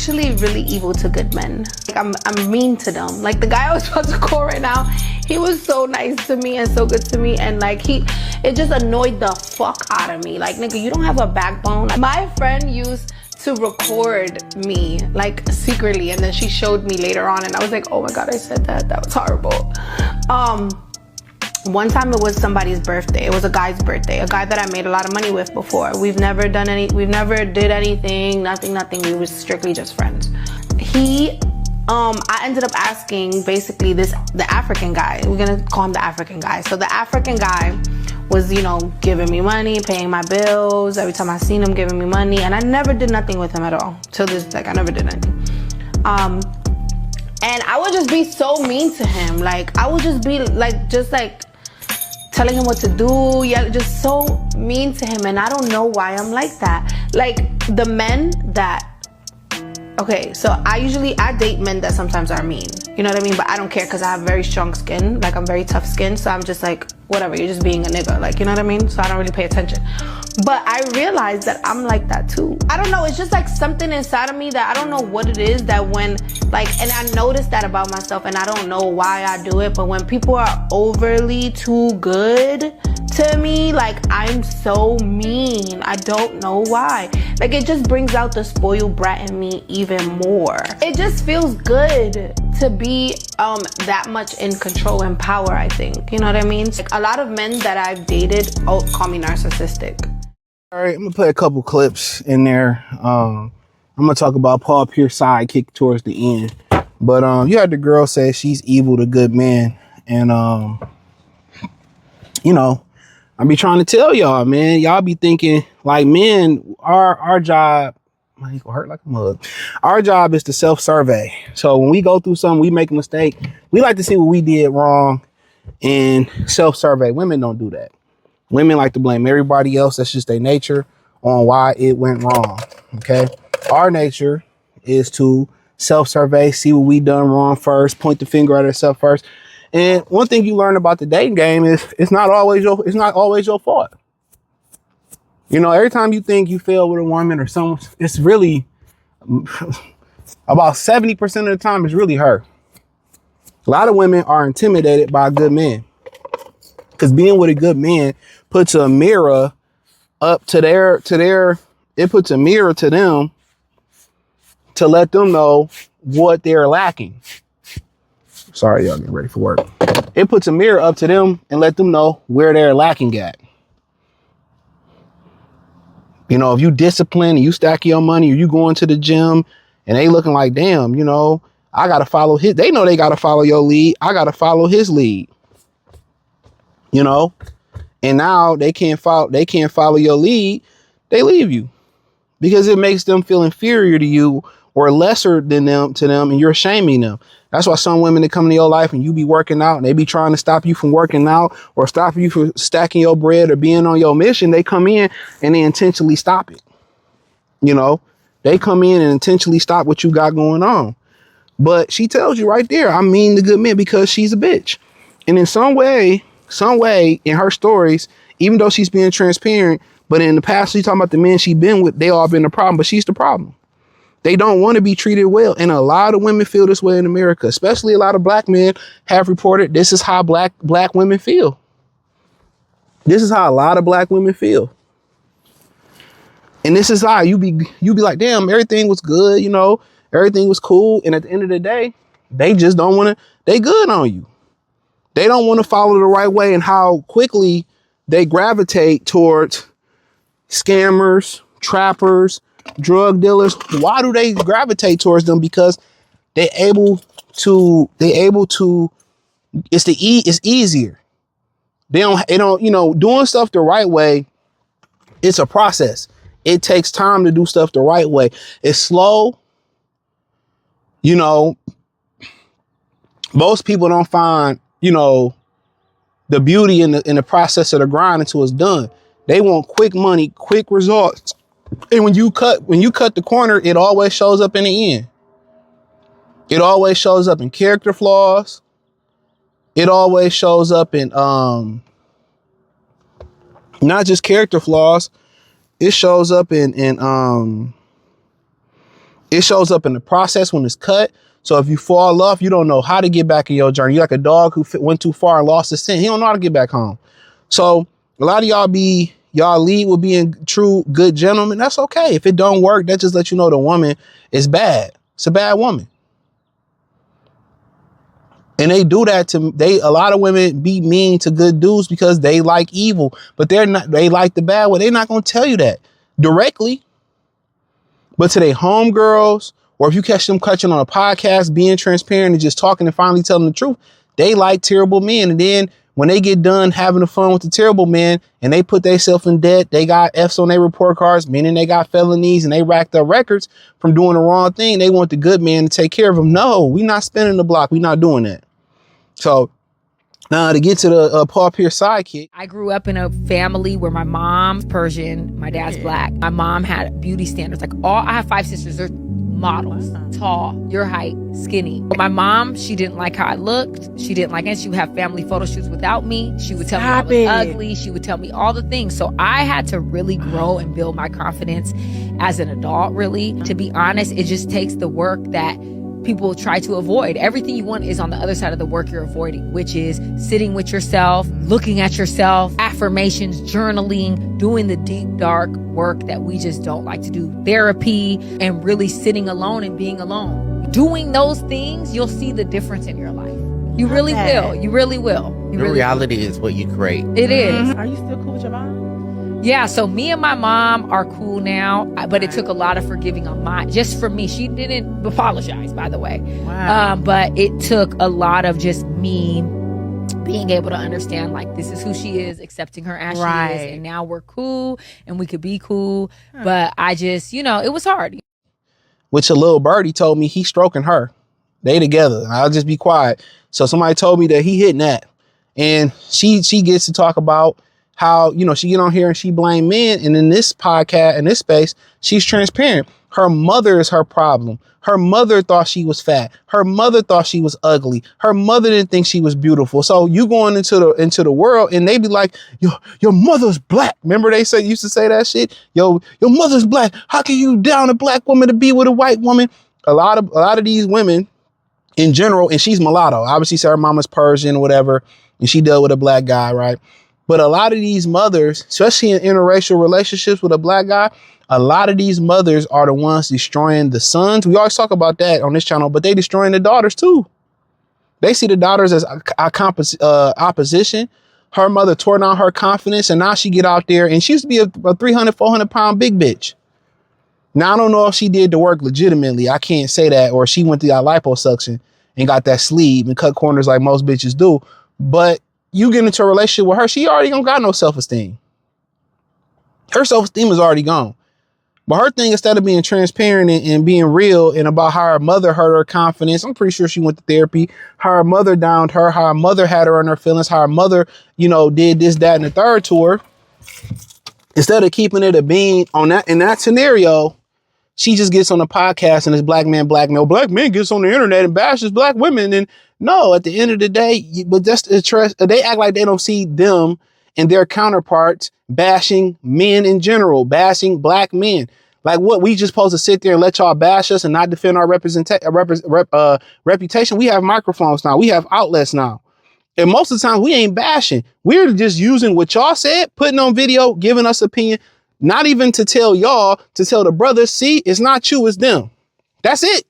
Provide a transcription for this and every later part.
actually really evil to good men. Like I'm mean to them. Like the guy I was about to call right now, he was so nice to me and so good to me, and like it just annoyed the fuck out of me. Like, nigga, you don't have a backbone. My friend used to record me like secretly, and then she showed me later on, and I was like, oh my god, I said that. That was horrible. One time it was somebody's birthday. It was a guy's birthday, a guy that I made a lot of money with before. We've never did anything, nothing. We were strictly just friends. I ended up asking basically the African guy. We're gonna call him the African guy. So the African guy was, you know, giving me money, paying my bills. Every time I seen him giving me money, and I never did nothing with him at all. Till this, like, I never did anything. And I would just be so mean to him. Like, I would just be like, telling him what to do. Yeah, just so mean to him. And I don't know why I'm like that. Like, the men that, okay, so I date men that sometimes are mean. You know what I mean? But I don't care because I have very strong skin. Like, I'm very tough skin. So I'm just like, whatever, you're just being a nigga. Like, you know what I mean? So I don't really pay attention. But I realized that I'm like that too. I don't know, it's just like something inside of me that I don't know what it is, that when, like, and I noticed that about myself, and I don't know why I do it, but when people are overly too good to me, like, I'm so mean. I don't know why. Like, it just brings out the spoiled brat in me even more. It just feels good to be that much in control and power, I think. You know what I mean? Like, a lot of men that I've dated call me narcissistic. All right, I'm gonna play a couple clips in there. I'm gonna talk about Paul Pierce's sidekick towards the end. But you had the girl say she's evil to good men. And you know, I be trying to tell y'all, man, y'all be thinking like men, our job, I ain't gonna hurt like a mug. Our job is to self-survey. So when we go through something, we make a mistake, we like to see what we did wrong and self-survey. Women don't do that. Women like to blame everybody else. That's just their nature on why it went wrong. Okay. Our nature is to self-survey, see what we done wrong first, point the finger at ourselves first. And one thing you learn about the dating game is it's not always your fault. You know, every time you think you fail with a woman or someone, it's really about 70% of the time it's really her. A lot of women are intimidated by good men because being with a good man puts a mirror up to it puts a mirror to them to let them know what they're lacking. Sorry, y'all getting ready for work. It puts a mirror up to them and let them know where they're lacking at. You know, if you discipline and you stack your money, or you going to the gym and they looking like, damn, you know, I got to follow his, they know they got to follow your lead. I got to follow his lead, you know, and now they can't follow your lead. They leave you because it makes them feel inferior to you or lesser than them to them. And you're shaming them. That's why some women that come into your life and you be working out and they be trying to stop you from working out or stop you from stacking your bread or being on your mission. They come in and they intentionally stop it. You know, they come in and intentionally stop what you got going on. But she tells you right there, I mean the good men because she's a bitch. And in some way in her stories, even though she's being transparent, but in the past, she's talking about the men she's been with, they all been the problem, but she's the problem. They don't want to be treated well. And a lot of women feel this way in America, especially a lot of black men have reported this is how black women feel. This is how a lot of black women feel. And this is how you be like, damn, everything was good, you know, everything was cool. And at the end of the day, they just don't want to, they good on you. They don't want to follow the right way, and how quickly they gravitate towards scammers, trappers, drug dealers. Why do they gravitate towards them? Because it's easier. They don't, you know, doing stuff the right way. It's a process. It takes time to do stuff the right way. It's slow. You know, most people don't find, you know, the beauty in the process of the grind until it's done. They want quick money, quick results. And when you cut the corner, it always shows up in the end. It always shows up in character flaws. It always shows up in not just character flaws. It shows up in It shows up in the process when it's cut. So if you fall off, you don't know how to get back in your journey. You're like a dog who went too far and lost his scent. He don't know how to get back home. So a lot of y'all lead with being true, good gentlemen. That's okay. If it don't work, that just lets you know the woman is bad. It's a bad woman. And they do that a lot of women be mean to good dudes because they like evil, but they like the bad one. They're not going to tell you that directly, but to their homegirls, or if you catch them catching on a podcast, being transparent and just talking and finally telling the truth, they like terrible men. And then when they get done having the fun with the terrible men and they put themselves in debt, they got F's on their report cards, meaning they got felonies and they racked up records from doing the wrong thing. They want the good man to take care of them. No, we not spinning the block. We not doing that. So now to get to the Paul Pierce sidekick. I grew up in a family where my mom's Persian, my dad's black. My mom had beauty standards. I have 5 sisters. They're models, tall, your height, skinny. But my mom, she didn't like how I looked. She didn't like it. She would have family photo shoots without me. She would tell me I was ugly. She would tell me all the things. So I had to really grow and build my confidence as an adult, really. To be honest, it just takes the work that people try to avoid. Everything you want is on the other side of the work you're avoiding, which is sitting with yourself, looking at yourself, affirmations, journaling, doing the deep, dark work that we just don't like to do, therapy, and really sitting alone and being alone. Doing those things, you'll see the difference in your life. You really will. You really will. Your reality is what you create. It is. Are you still cool with your mom? Yeah, so me and my mom are cool now, but it took a lot of forgiving on just for me. She didn't apologize, by the way. Wow. But it took a lot of just me being able to understand, like, this is who she is, accepting her as she is, and now we're cool and we could be cool. But I just, it was hard. Which a little birdie told me he's stroking her. They together. And I'll just be quiet. So somebody told me that he hitting that. And she gets to talk about how, she get on here and she blame men. And in this podcast, in this space, she's transparent. Her mother is her problem. Her mother thought she was fat. Her mother thought she was ugly. Her mother didn't think she was beautiful. So you going into the world and they be like, your mother's black. Remember they used to say that shit? Your mother's black. How can you down a black woman to be with a white woman? A lot of these women in general, and she's mulatto. Obviously, so her mama's Persian or whatever, and she dealt with a black guy, right? But a lot of these mothers, especially in interracial relationships with a black guy, a lot of these mothers are the ones destroying the sons. We always talk about that on this channel, but they destroying the daughters too. They see the daughters as opposition. Her mother tore down her confidence, and now she get out there, and she used to be a 300, 400 pound big bitch. Now, I don't know if she did the work legitimately. I can't say that. Or she went through that liposuction and got that sleeve and cut corners like most bitches do. But you get into a relationship with her, she already don't got no self-esteem. Her self-esteem is already gone. But her thing, instead of being transparent and being real and about how her mother hurt her confidence, I'm pretty sure she went to therapy, how her mother downed her, how her mother had her in her feelings, how her mother, did this, that, and the third to her. Instead of keeping it a being in that scenario, she just gets on the podcast and this black man gets on the internet and bashes black women. And no, at the end of the day, but that's the trust. They act like they don't see them and their counterparts bashing men in general, bashing black men. Like, what, we just supposed to sit there and let y'all bash us and not defend our reputation? We have microphones now. We have outlets now. And most of the time we ain't bashing. We're just using what y'all said, putting on video, giving us opinion. Not even to tell y'all, to tell the brothers, see, it's not you, it's them. That's it.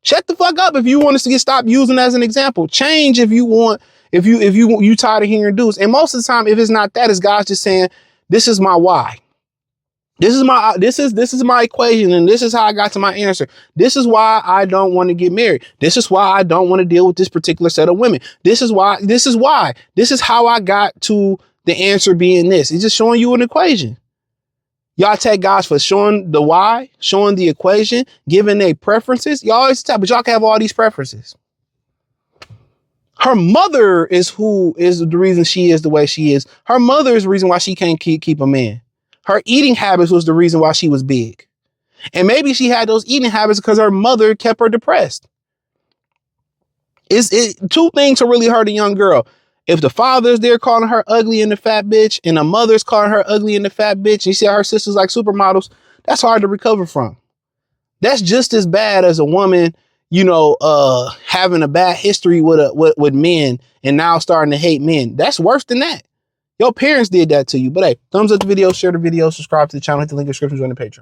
Shut the fuck up if you want us to get stopped using as an example. Change if you want, if you tired of hearing dudes. And most of the time, if it's not that, it's guys just saying, this is my why. This is my equation, and this is how I got to my answer. This is why I don't want to get married. This is why I don't want to deal with this particular set of women. This is how I got to the answer being this. It's just showing you an equation. Y'all take guys for showing the why, showing the equation, giving their preferences. Y'all always tell, but y'all can have all these preferences. Her mother is who is the reason she is the way she is. Her mother is the reason why she can't keep a man. Her eating habits was the reason why she was big. And maybe she had those eating habits because her mother kept her depressed. Two things to really hurt a young girl. If the father's there calling her ugly and the fat bitch, and the mother's calling her ugly and the fat bitch, and you see her sisters like supermodels, that's hard to recover from. That's just as bad as a woman, you know, having a bad history with men and now starting to hate men. That's worse than that. Your parents did that to you. But hey, thumbs up the video, share the video, subscribe to the channel, hit the link in the description, join the Patreon.